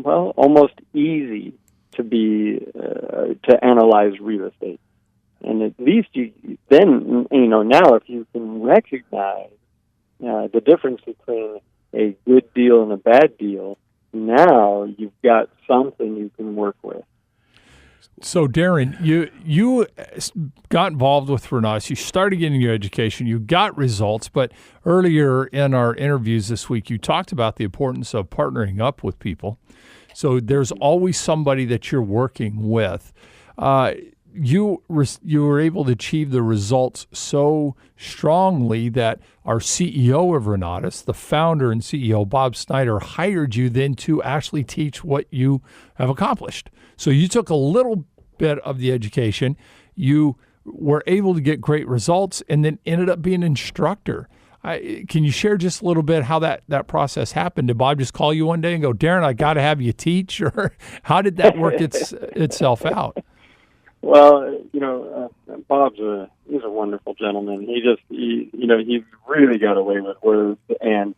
almost easy to analyze real estate. And at least now if you can recognize the difference between a good deal and a bad deal, now you've got something you can work with. So, Darren, you got involved with Renatus. You started getting your education. You got results. But earlier in our interviews this week, you talked about the importance of partnering up with people. So there's always somebody that you're working with. You were able to achieve the results so strongly that our CEO of Renatus, the founder and CEO, Bob Snyder, hired you then to actually teach what you have accomplished. So you took a little bit of the education, you were able to get great results, and then ended up being an instructor. Can you share just a little bit how that process happened? Did Bob just call you one day and go, Darren, I got to have you teach? Or how did that work itself out? Well, Bob's he's a wonderful gentleman. He really got away with words. And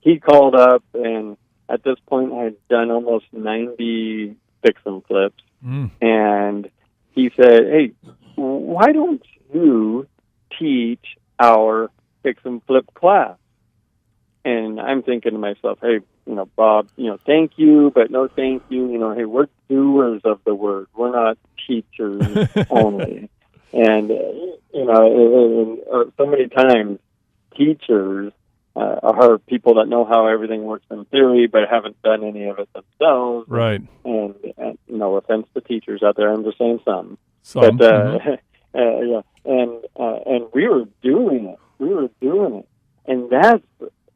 he called up, and at this point I had done almost 90 fix and flips. And he said, hey, why don't you teach our fix and flip class? And I'm thinking to myself, hey, Bob, thank you, but no thank you. Hey, we're doers of the word. We're not teachers only. And, so many times teachers are people that know how everything works in theory, but haven't done any of it themselves. Right. And no offense to teachers out there, I'm just saying some. Some. But, and we were doing it. And that's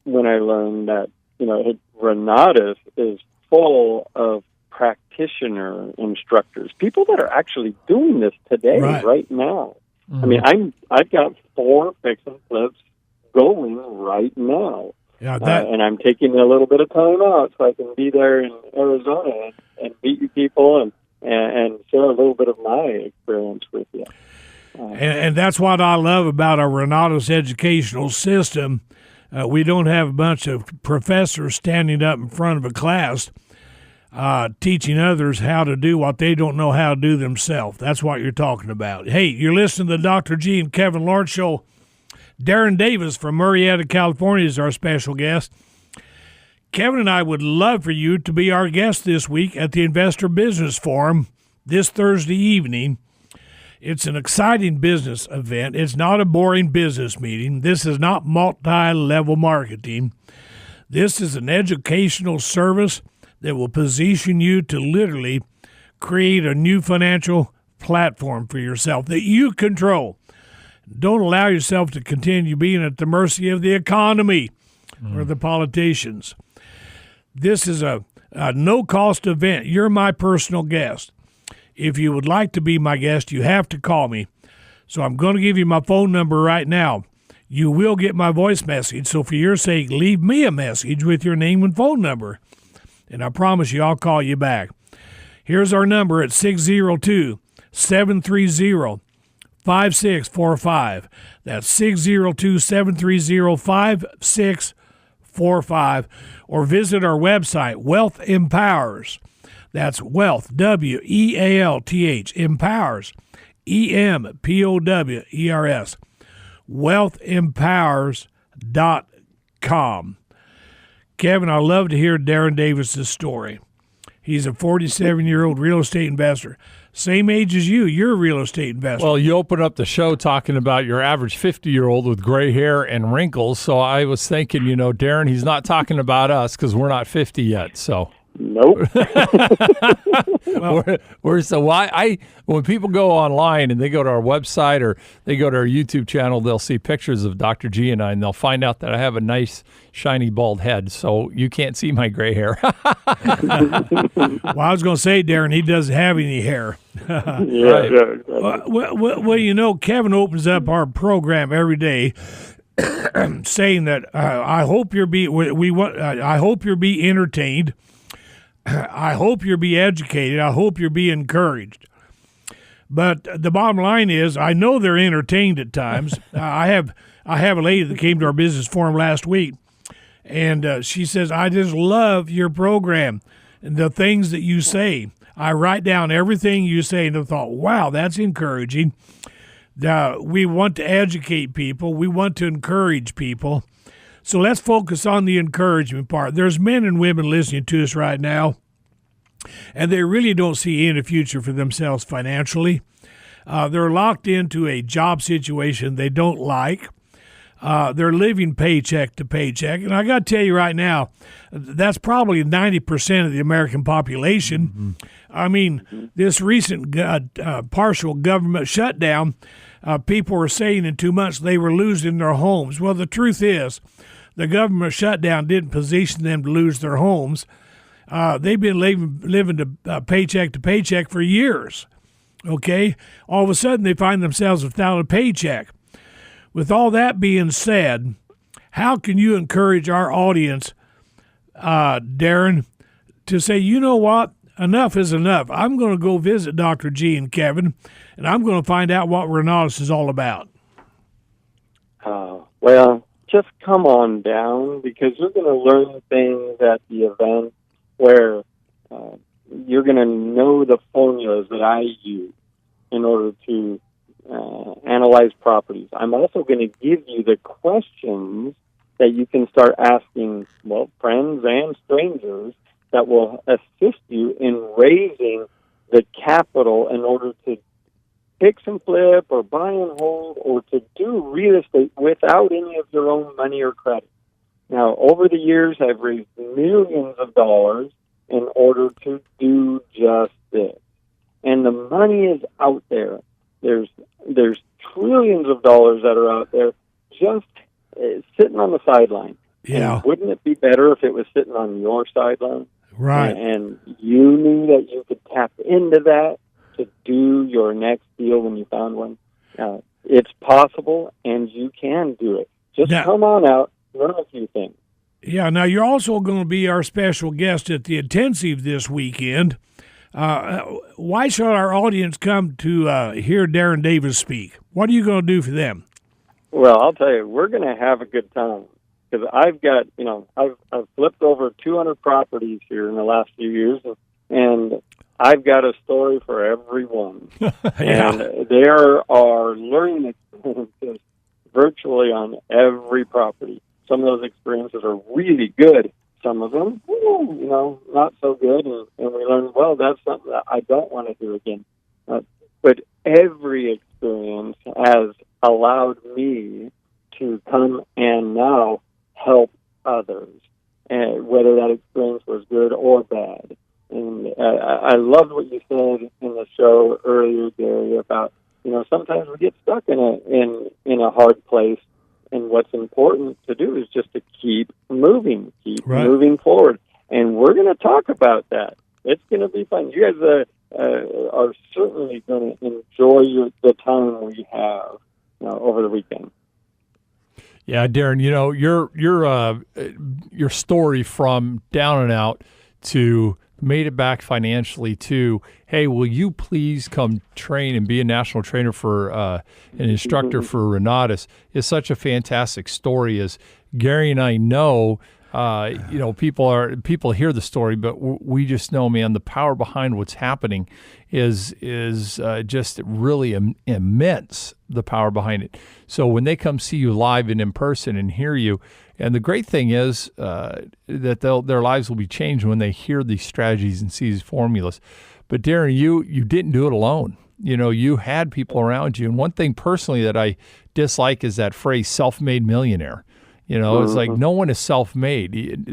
when I learned that, Renatus is full of practitioner instructors, people that are actually doing this today, right now. I mean, I've got 4 fix and flips going right now. Yeah, and I'm taking a little bit of time out so I can be there in Arizona and meet you people and share a little bit of my experience with you. And that's what I love about our Renatus educational system. We don't have a bunch of professors standing up in front of a class teaching others how to do what they don't know how to do themselves. That's what you're talking about. Hey, you're listening to the Dr. G and Kevin Lawrence Show. Darrin Davis from Murrieta, California is our special guest. Kevin and I would love for you to be our guest this week at the Investor Business Forum this Thursday evening. It's an exciting business event. It's not a boring business meeting. This is not multi-level marketing. This is an educational service that will position you to literally create a new financial platform for yourself that you control. Don't allow yourself to continue being at the mercy of the economy or the politicians. This is a no-cost event. You're my personal guest. If you would like to be my guest, you have to call me. So I'm going to give you my phone number right now. You will get my voice message. So for your sake, leave me a message with your name and phone number. And I promise you, I'll call you back. Here's our number at 602-730-5645. That's 602-730-5645. Or visit our website, Wealth Empowers. That's Wealth, W-E-A-L-T-H, Empowers, E-M-P-O-W-E-R-S, wealthempowers.com. Kevin, I love to hear Darrin Davis' story. He's a 47-year-old real estate investor. Same age as you. You're a real estate investor. Well, you opened up the show talking about your average 50-year-old with gray hair and wrinkles. So I was thinking, Darrin, he's not talking about us because we're not 50 yet. So Nope. When people go online and they go to our website or they go to our YouTube channel, they'll see pictures of Dr. G and I, and they'll find out that I have a nice, shiny, bald head. So you can't see my gray hair. Well, I was going to say, Darrin, he doesn't have any hair. Right. Well, Kevin opens up our program every day saying that I hope you'll be entertained. I hope you'll be educated. I hope you'll be encouraged. But the bottom line is, I know they're entertained at times. I have a lady that came to our business forum last week, and she says, I just love your program and the things that you say. I write down everything you say, and I thought, wow, that's encouraging. We want to educate people. We want to encourage people. So let's focus on the encouragement part. There's men and women listening to us right now, and they really don't see any future for themselves financially. They're locked into a job situation they don't like. They're living paycheck to paycheck. And I got to tell you right now, that's probably 90% of the American population. Mm-hmm. I mean, this recent partial government shutdown, people were saying in 2 months they were losing their homes. Well, the truth is, the government shutdown didn't position them to lose their homes. They've been living to paycheck for years, okay? All of a sudden, they find themselves without a paycheck. With all that being said, how can you encourage our audience, Darrin, to say, you know what, enough is enough. I'm going to go visit Dr. G and Kevin, and I'm going to find out what Renatus is all about. Well, just come on down, because you're going to learn things at the event where you're going to know the formulas that I use in order to analyze properties. I'm also going to give you the questions that you can start asking, friends and strangers that will assist you in raising the capital in order to fix and flip or buy and hold or to do real estate without any of your own money or credit. Now, over the years, I've raised millions of dollars in order to do just this. And the money is out there. There's trillions of dollars that are out there just sitting on the sideline. Yeah. And wouldn't it be better if it was sitting on your sideline? Right. And you knew that you could tap into that to do your next deal when you found one. It's possible, and you can do it. Just come on out, learn a few things. Yeah, now you're also going to be our special guest at the intensive this weekend. Why should our audience come to hear Darrin Davis speak? What are you going to do for them? Well, I'll tell you, we're going to have a good time because I've got, I've flipped over 200 properties here in the last few years, and I've got a story for everyone. Yeah. And there are learning experiences virtually on every property. Some of those experiences are really good. Some of them, not so good. And we learn, well, that's something that I don't want to do again. But every experience has allowed me to come and now help others, and whether that experience was good or bad. And I loved what you said in the show earlier, Gary, about sometimes we get stuck in a hard place, and what's important to do is just to keep moving, moving forward. And we're going to talk about that. It's going to be fun. You guys are certainly going to enjoy the time we have over the weekend. Yeah, Darrin, your story from down and out to made it back financially to, hey, will you please come train and be a national trainer for an instructor for Renatus is such a fantastic story. As Gary and I know, people hear the story, but we just know, man, the power behind what's happening is just really immense, the power behind it. So when they come see you live and in person and hear you, and the great thing is that their lives will be changed when they hear these strategies and see these formulas. But Darrin, you didn't do it alone. You had people around you. And one thing personally that I dislike is that phrase, self-made millionaire. It's like no one is self-made.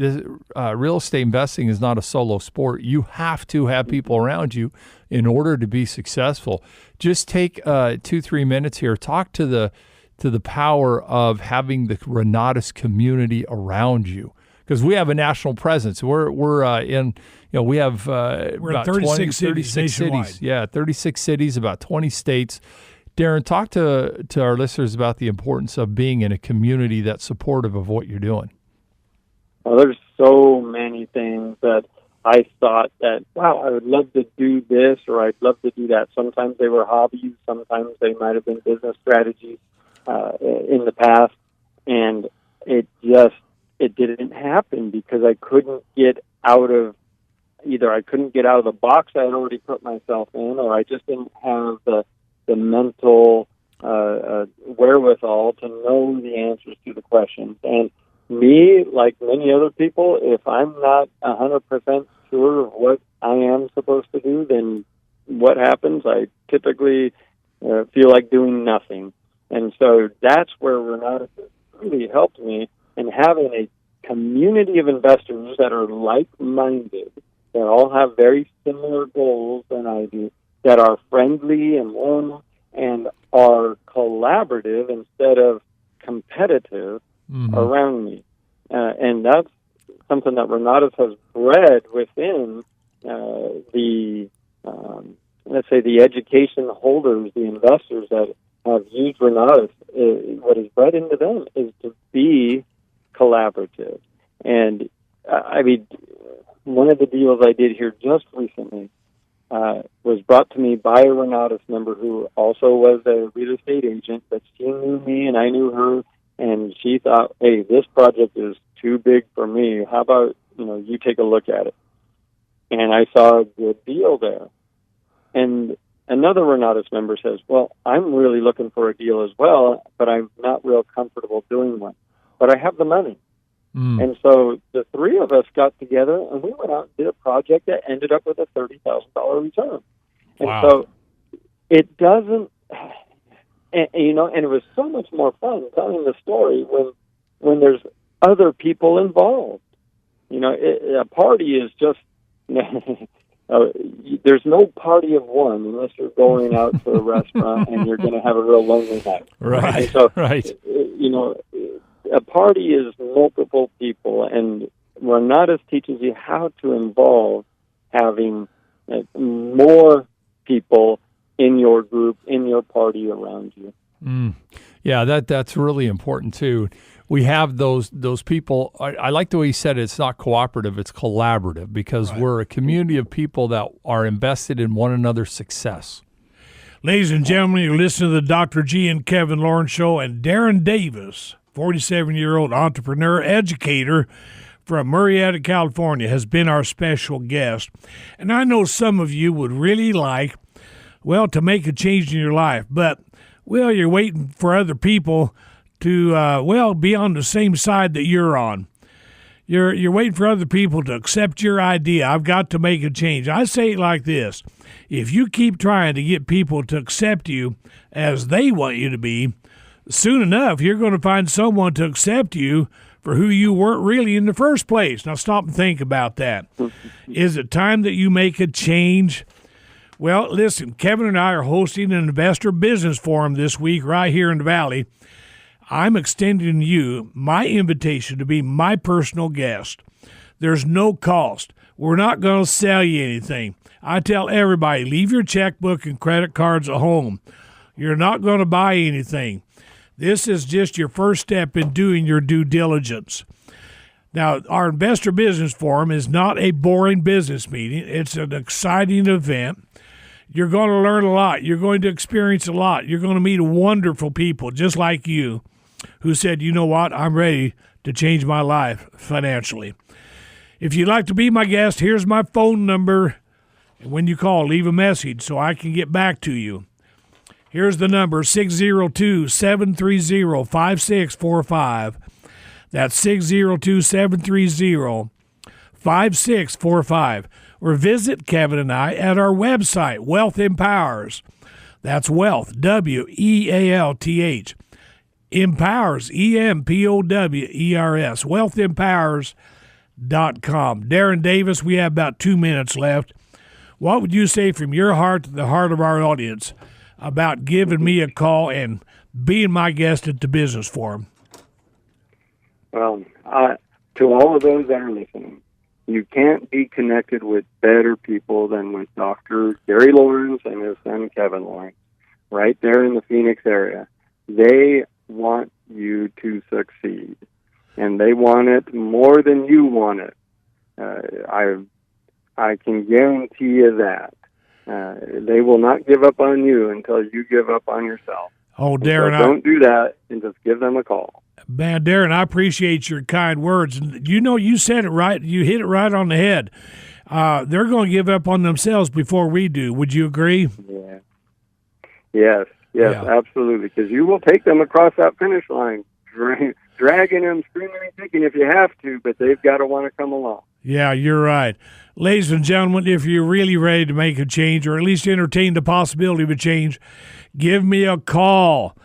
Real estate investing is not a solo sport. You have to have people around you in order to be successful. Just take 2-3 minutes here. Talk to the power of having the Renatus community around you, because we have a national presence. We're in about 36 cities. Yeah, 36 cities, about 20 states. Darrin, talk to our listeners about the importance of being in a community that's supportive of what you're doing. Well, there's so many things that I thought that, wow, I would love to do this or I'd love to do that. Sometimes they were hobbies. Sometimes they might have been business strategies in the past. And it didn't happen because I couldn't get out of the box I had already put myself in, or I just didn't have the mental wherewithal to know the answers to the questions. And me, like many other people, if I'm not 100% sure of what I am supposed to do, then what happens? I typically feel like doing nothing. And so that's where Renatus really helped me in having a community of investors that are like-minded, that all have very similar goals than I do, that are friendly and warm and are collaborative instead of competitive around me. And that's something that Renatus has bred within let's say the education holders, the investors that have used Renatus. What is bred into them is to be collaborative. And one of the deals I did here just recently was brought to me by a Renatus member who also was a real estate agent, but she knew me and I knew her, and she thought, hey, this project is too big for me. How about, you take a look at it? And I saw a good deal there. And another Renatus member says, well, I'm really looking for a deal as well, but I'm not real comfortable doing one. But I have the money. And so the three of us got together and we went out and did a project that ended up with a $30,000 return. And so it doesn't, and it was so much more fun telling the story when there's other people involved. A party is just, there's no party of one unless you're going out to a restaurant and you're going to have a real lonely night. Right. And so, right. A party is multiple people, and Renatus teaches you how to involve having more people in your group, in your party around you. Yeah, that's really important too. we have those people. I like the way he said it's not cooperative, it's collaborative, because we're a community of people that are invested in one another's success. Ladies and gentlemen, you're listening to the Dr. G and Kevin Lawrence Show, and Darrin Davis, 47-year-old entrepreneur, educator from Murrieta, California, has been our special guest. And I know some of you would really like, well, to make a change in your life, but, well, you're waiting for other people to, be on the same side that you're on. You're waiting for other people to accept your idea. I've got to make a change. I say it like this. If you keep trying to get people to accept you as they want you to be, soon enough, you're going to find someone to accept you for who you weren't really in the first place. Now, stop and think about that. Is it time that you make a change? Well, listen, Kevin and I are hosting an investor business forum this week right here in the Valley. I'm extending you my invitation to be my personal guest. There's no cost. We're not going to sell you anything. I tell everybody, leave your checkbook and credit cards at home. You're not going to buy anything. This is just your first step in doing your due diligence. Now, our Investor Business Forum is not a boring business meeting. It's an exciting event. You're going to learn a lot. You're going to experience a lot. You're going to meet wonderful people just like you who said, you know what, I'm ready to change my life financially. If you'd like to be my guest, here's my phone number. And when you call, leave a message so I can get back to you. Here's the number, 602-730-5645. That's 602-730-5645. Or visit Kevin and I at our website, Wealth Empowers. That's Wealth, W-E-A-L-T-H. Empowers, E-M-P-O-W-E-R-S, wealthempowers.com. Darrin Davis, we have about 2 minutes left. What would you say from your heart to the heart of our audience about giving me a call and being my guest at the business forum? Well, to all of those that are listening, you can't be connected with better people than with Dr. Gary Lawrence and his son Kevin Lawrence, right there in the Phoenix area. They want you to succeed, and they want it more than you want it. I can guarantee you that. They will not give up on you until you give up on yourself. Oh, Darrin, so don't do that, and just give them a call. Man, Darrin, I appreciate your kind words. You know, you said it right. You hit it right on the head. They're going to give up on themselves before we do. Would you agree? Yeah. Yes, absolutely. Because you will take them across that finish line, dragging them, screaming and kicking if you have to, but they've got to want to come along. Yeah, you're right. Ladies and gentlemen, if you're really ready to make a change, or at least entertain the possibility of a change, give me a call.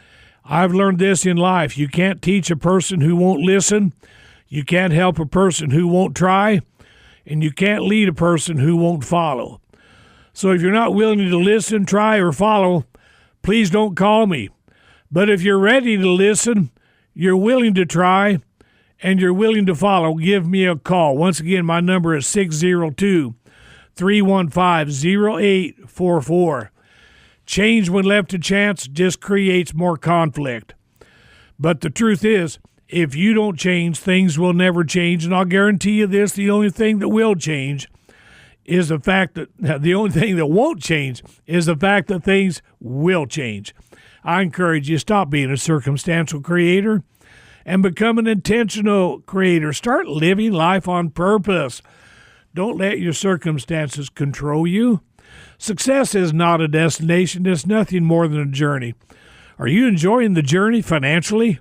I've learned this in life. You can't teach a person who won't listen. You can't help a person who won't try. And you can't lead a person who won't follow. So if you're not willing to listen, try, or follow, please don't call me. But if you're ready to listen, you're willing to try, and you're willing to follow, give me a call. Once again, my number is 602-315-0844. Change when left to chance just creates more conflict. But the truth is, if you don't change, things will never change. And I'll guarantee you this, the only thing that will change is the fact that the only thing that won't change is the fact that things will change. I encourage you, stop being a circumstantial creator and become an intentional creator. Start living life on purpose. Don't let your circumstances control you. Success is not a destination. It's nothing more than a journey. Are you enjoying the journey financially?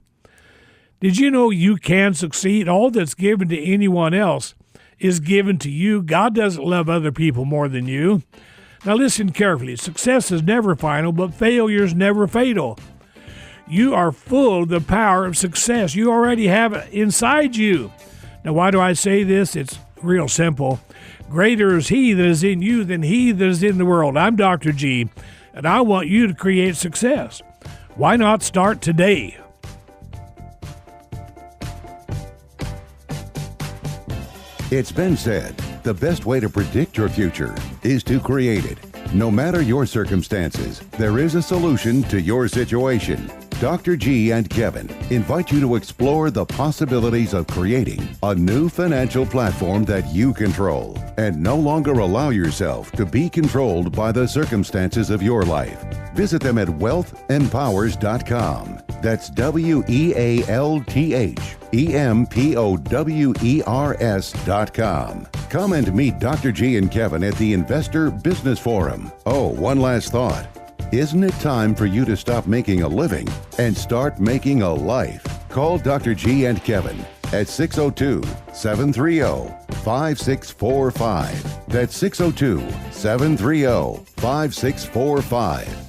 Did you know you can succeed? All that's given to anyone else is given to you. God doesn't love other people more than you. Now listen carefully. Success is never final, but failure is never fatal. You are full of the power of success. You already have it inside you. Now, why do I say this? It's real simple. Greater is he that is in you than he that is in the world. I'm Dr. G, and I want you to create success. Why not start today? It's been said, the best way to predict your future is to create it. No matter your circumstances, there is a solution to your situation. Dr. G and Kevin invite you to explore the possibilities of creating a new financial platform that you control and no longer allow yourself to be controlled by the circumstances of your life. Visit them at wealthempowers.com. That's WEALTHEMPOWERS.com. Come and meet Dr. G and Kevin at the Investor Business Forum. Oh, one last thought. Isn't it time for you to stop making a living and start making a life? Call Dr. G and Kevin at 602-730-5645. That's 602-730-5645.